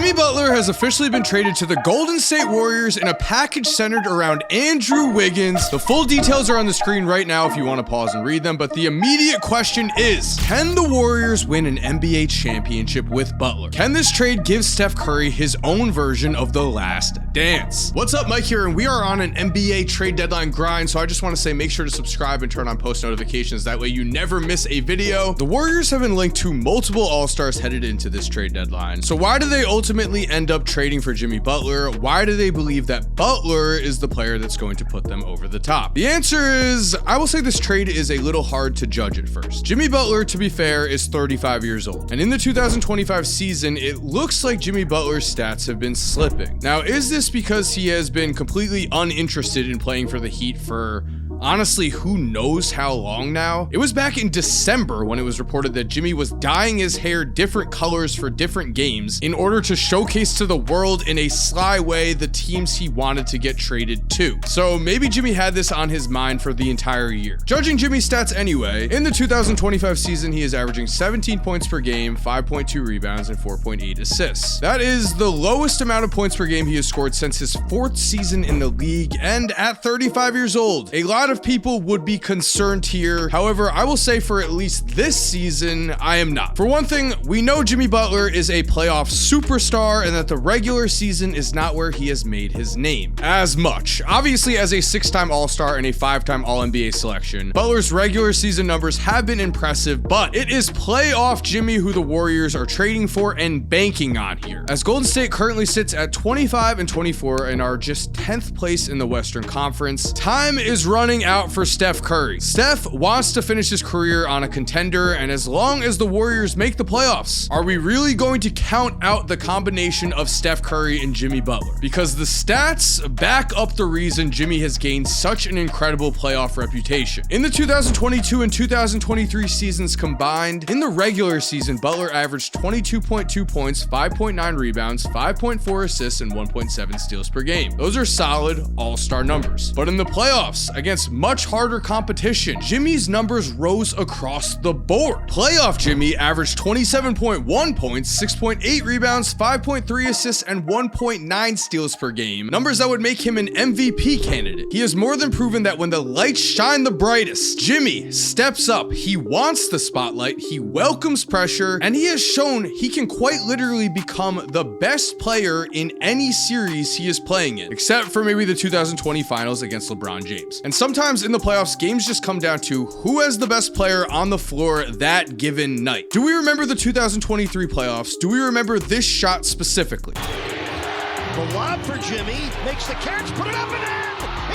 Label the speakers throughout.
Speaker 1: Jimmy Butler has officially been traded to the Golden State Warriors in a package centered around Andrew Wiggins. The full details are on the screen right now if you want to pause and read them, but the immediate question is, can the Warriors win an NBA championship with Butler? Can this trade give Steph Curry his own version of The Last Dance? What's up, Mike here, and we are on an NBA trade deadline grind, so I just want to say make sure to subscribe and turn on post notifications. That way you never miss a video. The Warriors have been linked to multiple All-Stars headed into this trade deadline. So why do they ultimately end up trading for Jimmy Butler? Why do they believe that Butler is the player that's going to put them over the top? The answer is, I will say this trade is a little hard to judge at first. Jimmy Butler, to be fair, is 35 years old. And in the 2025 season, it looks like Jimmy Butler's stats have been slipping. Now, is this because he has been completely uninterested in playing for the Heat for honestly, who knows how long now? It was back in December when it was reported that Jimmy was dyeing his hair different colors for different games in order to showcase to the world in a sly way the teams he wanted to get traded to. So maybe Jimmy had this on his mind for the entire year. Judging Jimmy's stats anyway, in the 2025 season, he is averaging 17 points per game, 5.2 rebounds, and 4.8 assists. That is the lowest amount of points per game he has scored since his 4th season in the league, and at 35 years old. A lot of people would be concerned here. However, I will say for at least this season, I am not. For one thing, we know Jimmy Butler is a playoff superstar and that the regular season is not where he has made his name as much. Obviously, as a 6-time All-Star and a 5-time All-NBA selection, Butler's regular season numbers have been impressive, but it is playoff Jimmy who the Warriors are trading for and banking on here. As Golden State currently sits at 25-24 and are just 10th place in the Western Conference, time is running out for Steph Curry. Steph wants to finish his career on a contender, and as long as the Warriors make the playoffs, are we really going to count out the combination of Steph Curry and Jimmy Butler? Because the stats back up the reason Jimmy has gained such an incredible playoff reputation. In the 2022 and 2023 seasons combined, in the regular season, Butler averaged 22.2 points, 5.9 rebounds, 5.4 assists, and 1.7 steals per game. Those are solid all-star numbers. But in the playoffs, against much harder competition, Jimmy's numbers rose across the board. Playoff Jimmy averaged 27.1 points, 6.8 rebounds, 5.3 assists, and 1.9 steals per game. Numbers that would make him an MVP candidate. He has more than proven that when the lights shine the brightest, Jimmy steps up. He wants the spotlight, he welcomes pressure, and he has shown he can quite literally become the best player in any series he is playing in, except for maybe the 2020 finals against LeBron James. And sometimes in the playoffs, games just come down to who has the best player on the floor that given night. Do we remember the 2023 playoffs? Do we remember this shot specifically?
Speaker 2: The lob for Jimmy, makes the catch, put it up and in!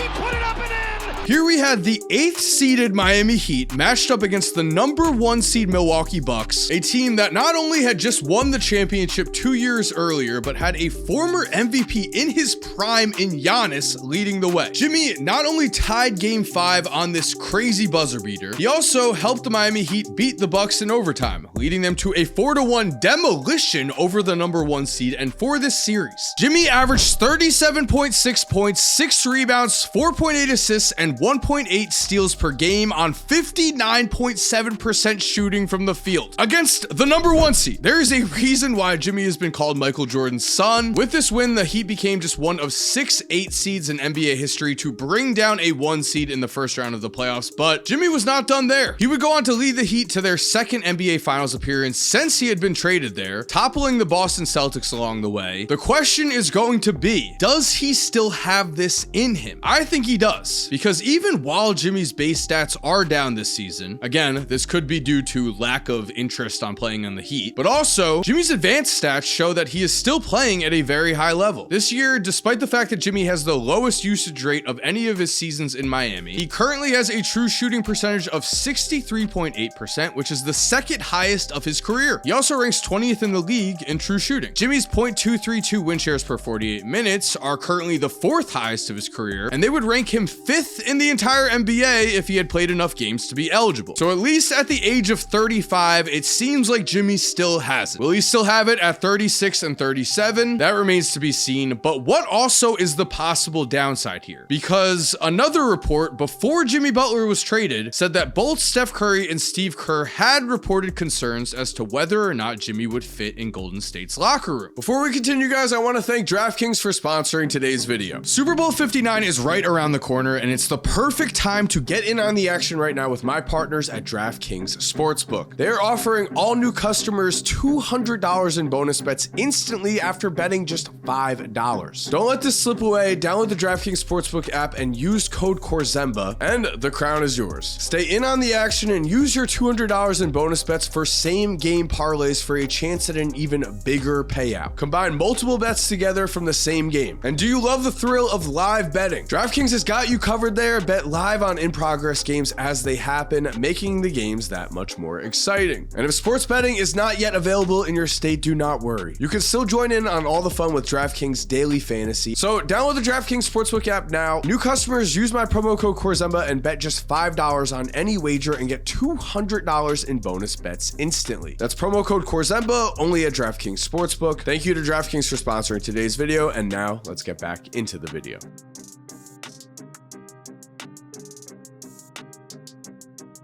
Speaker 2: He put it up and in!
Speaker 1: Here we had the 8th seeded Miami Heat matched up against the number 1 seed Milwaukee Bucks, a team that not only had just won the championship 2 years earlier, but had a former MVP in his prime in Giannis leading the way. Jimmy not only tied Game 5 on this crazy buzzer beater, he also helped the Miami Heat beat the Bucks in overtime, leading them to a 4-1 demolition over the number 1 seed. And for this series, Jimmy averaged 37.6 points, 6 rebounds, 4.8 assists, and 1.8 steals per game on 59.7% shooting from the field against the number 1 seed. There is a reason why Jimmy has been called Michael Jordan's son. With this win, the Heat became just one of 6 8 seeds in NBA history to bring down a 1 seed in the first round of the playoffs, but Jimmy was not done there. He would go on to lead the Heat to their 2nd NBA Finals appearance since he had been traded there, toppling the Boston Celtics along the way. The question is going to be, does he still have this in him? I think he does, because even while Jimmy's base stats are down this season, again, this could be due to lack of interest on playing on the Heat, but also Jimmy's advanced stats show that he is still playing at a very high level. This year, despite the fact that Jimmy has the lowest usage rate of any of his seasons in Miami, he currently has a true shooting percentage of 63.8%, which is the 2nd highest of his career. He also ranks 20th in the league in true shooting. Jimmy's .232 win shares per 48 minutes are currently the 4th highest of his career, and they would rank him 5th in the entire NBA if he had played enough games to be eligible. So at least at the age of 35, it seems like Jimmy still has it. Will he still have it at 36 and 37? That remains to be seen, but what also is the possible downside here? Because another report before Jimmy Butler was traded said that both Steph Curry and Steve Kerr had reported concerns as to whether or not Jimmy would fit in Golden State's locker room. Before we continue, guys, I want to thank DraftKings for sponsoring today's video. Super Bowl 59 is right around the corner, and it's the perfect time to get in on the action right now with my partners at DraftKings Sportsbook. They're offering all new customers $200 in bonus bets instantly after betting just $5. Don't let this slip away. Download the DraftKings Sportsbook app and use code Korzemba, and the crown is yours. Stay in on the action and use your $200 in bonus bets for same game parlays for a chance at an even bigger payout. Combine multiple bets together from the same game. And do you love the thrill of live betting? DraftKings has got you covered there. Bet live on in-progress games as they happen, making the games that much more exciting. And if sports betting is not yet available in your state, do not worry. You can still join in on all the fun with DraftKings Daily Fantasy. So download the DraftKings Sportsbook app now. New customers use my promo code Korzemba and bet just $5 on any wager and get $200 in bonus bets instantly. That's promo code Korzemba only at DraftKings Sportsbook. Thank you to DraftKings for sponsoring today's video, and now let's get back into the video.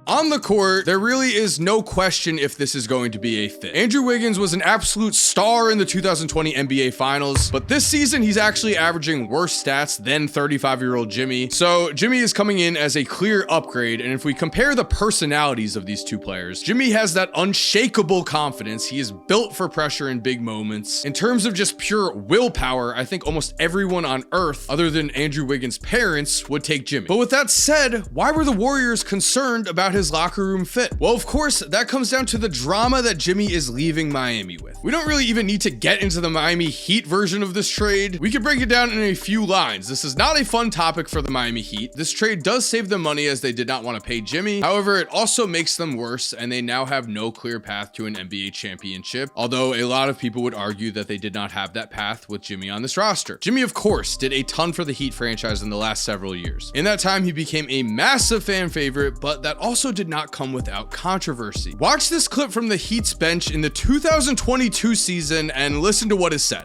Speaker 1: On the court, there really is no question if this is going to be a fit. Andrew Wiggins was an absolute star in the 2020 NBA Finals, but this season he's actually averaging worse stats than 35-year-old Jimmy. So Jimmy is coming in as a clear upgrade, and if we compare the personalities of these two players, Jimmy has that unshakable confidence. He is built for pressure in big moments. In terms of just pure willpower, I think almost everyone on earth, other than Andrew Wiggins' parents, would take Jimmy. But with that said, why were the Warriors concerned about his locker room fit? Well, of course, that comes down to the drama that Jimmy is leaving Miami with. We don't really even need to get into the Miami Heat version of this trade. We can break it down in a few lines. This is not a fun topic for the Miami Heat. This trade does save them money as they did not want to pay Jimmy. However, it also makes them worse, and they now have no clear path to an NBA championship, although a lot of people would argue that they did not have that path with Jimmy on this roster. Jimmy, of course, did a ton for the Heat franchise in the last several years. In that time, he became a massive fan favorite, but that also did not come without controversy. Watch this clip from the Heat's bench in the 2022 season and listen to what is said.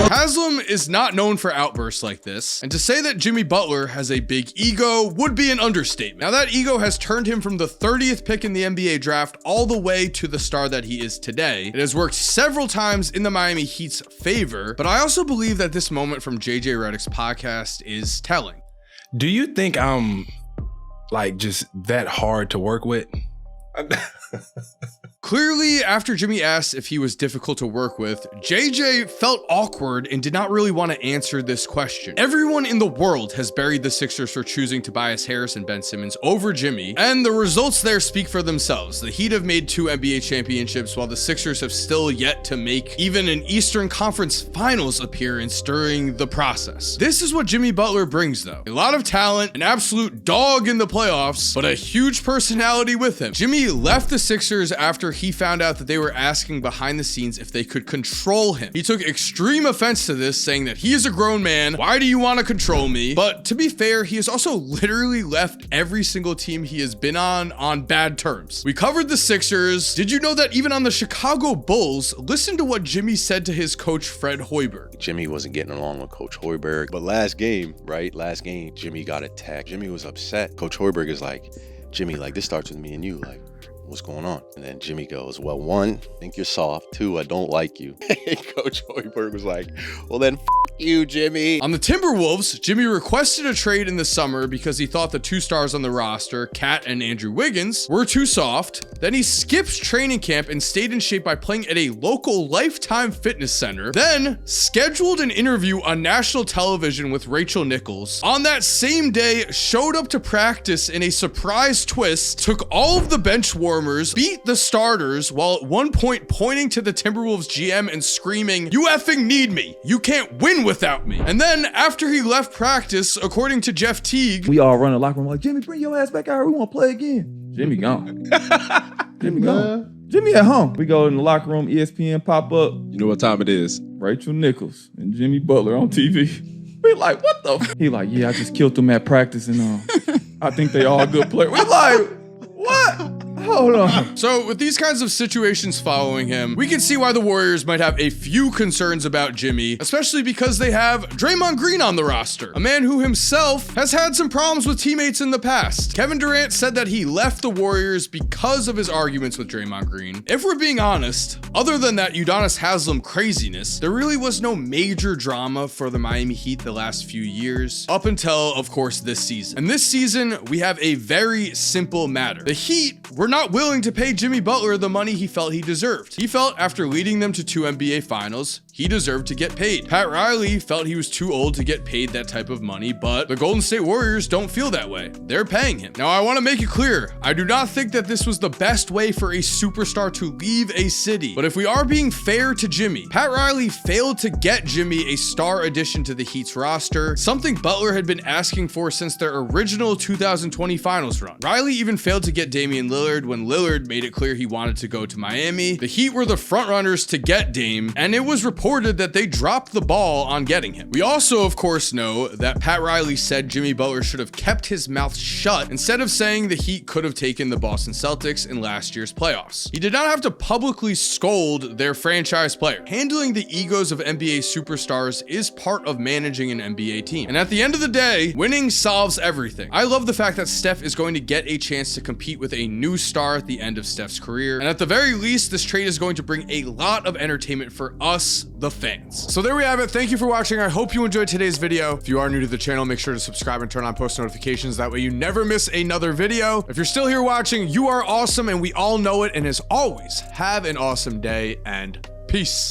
Speaker 1: Haslam is not known for outbursts like this, and to say that Jimmy Butler has a big ego would be an understatement. Now, that ego has turned him from the 30th pick in the NBA draft all the way to the star that he is today. It has worked several times in the Miami Heat's favor, but I also believe that this moment from JJ Redick's podcast is telling.
Speaker 3: Do you think I'm like just that hard to work with?
Speaker 1: Clearly, after Jimmy asked if he was difficult to work with, JJ felt awkward and did not really want to answer this question. Everyone in the world has buried the Sixers for choosing Tobias Harris and Ben Simmons over Jimmy, and the results there speak for themselves. The Heat have made 2 NBA championships, while the Sixers have still yet to make even an Eastern Conference Finals appearance during the process. This is what Jimmy Butler brings, though. A lot of talent, an absolute dog in the playoffs, but a huge personality with him. Jimmy left the Sixers after he found out that they were asking behind the scenes if they could control him. He took extreme offense to this, saying that he is a grown man. Why do you want to control me? But to be fair, he has also literally left every single team he has been on bad terms. We covered the Sixers. Did you know that even on the Chicago Bulls, listen to what Jimmy said to his coach, Fred Hoiberg.
Speaker 4: Jimmy wasn't getting along with Coach Hoiberg. But last game, Jimmy got attacked. Jimmy was upset. Coach Hoiberg is like, Jimmy, like, this starts with me and you. Like, what's going on? And then Jimmy goes, well, 1, I think you're soft. 2, I don't like you. And Coach Hoiberg was like, well, then you, Jimmy.
Speaker 1: On the Timberwolves, Jimmy requested a trade in the summer because he thought the 2 stars on the roster, Cat and Andrew Wiggins, were too soft. Then he skipped training camp and stayed in shape by playing at a local Lifetime Fitness Center. Then scheduled an interview on national television with Rachel Nichols. On that same day, showed up to practice in a surprise twist, took all of the bench warmers, beat the starters, while at one point pointing to the Timberwolves GM and screaming, "You effing need me. You can't win without me." And then after he left practice, according to Jeff Teague,
Speaker 5: we all run the locker room like, Jimmy, bring your ass back out. We want to play again. Jimmy gone. Jimmy gone. Jimmy at home. We go in the locker room, ESPN pop up.
Speaker 6: You know what time it is?
Speaker 5: Rachel Nichols and Jimmy Butler on TV. We like, what the? He like, yeah, I just killed them at practice and I think they all good players. We like, what? Hold on.
Speaker 1: So with these kinds of situations following him, we can see why the Warriors might have a few concerns about Jimmy, especially because they have Draymond Green on the roster, a man who himself has had some problems with teammates in the past. Kevin Durant said that he left the Warriors because of his arguments with Draymond Green. If we're being honest, other than that Udonis Haslem craziness, there really was no major drama for the Miami Heat the last few years, up until, of course, this season. And this season, we have a very simple matter. The Heat were not willing to pay Jimmy Butler the money he felt he deserved. He felt after leading them to 2 NBA finals, he deserved to get paid. Pat Riley felt he was too old to get paid that type of money, but the Golden State Warriors don't feel that way. They're paying him. Now, I want to make it clear, I do not think that this was the best way for a superstar to leave a city, but if we are being fair to Jimmy, Pat Riley failed to get Jimmy a star addition to the Heat's roster, something Butler had been asking for since their original 2020 finals run. Riley even failed to get Damian Lillard when Lillard made it clear he wanted to go to Miami. The Heat were the frontrunners to get Dame, and it was reported that they dropped the ball on getting him. We also, of course, know that Pat Riley said Jimmy Butler should have kept his mouth shut instead of saying the Heat could have taken the Boston Celtics in last year's playoffs. He did not have to publicly scold their franchise player. Handling the egos of NBA superstars is part of managing an NBA team. And at the end of the day, winning solves everything. I love the fact that Steph is going to get a chance to compete with a new star at the end of Steph's career. And at the very least, this trade is going to bring a lot of entertainment for us, the fans. So there we have it. Thank you for watching. I hope you enjoyed today's video. If you are new to the channel, make sure to subscribe and turn on post notifications. That way you never miss another video. If you're still here watching, you are awesome and we all know it. And as always, have an awesome day and peace.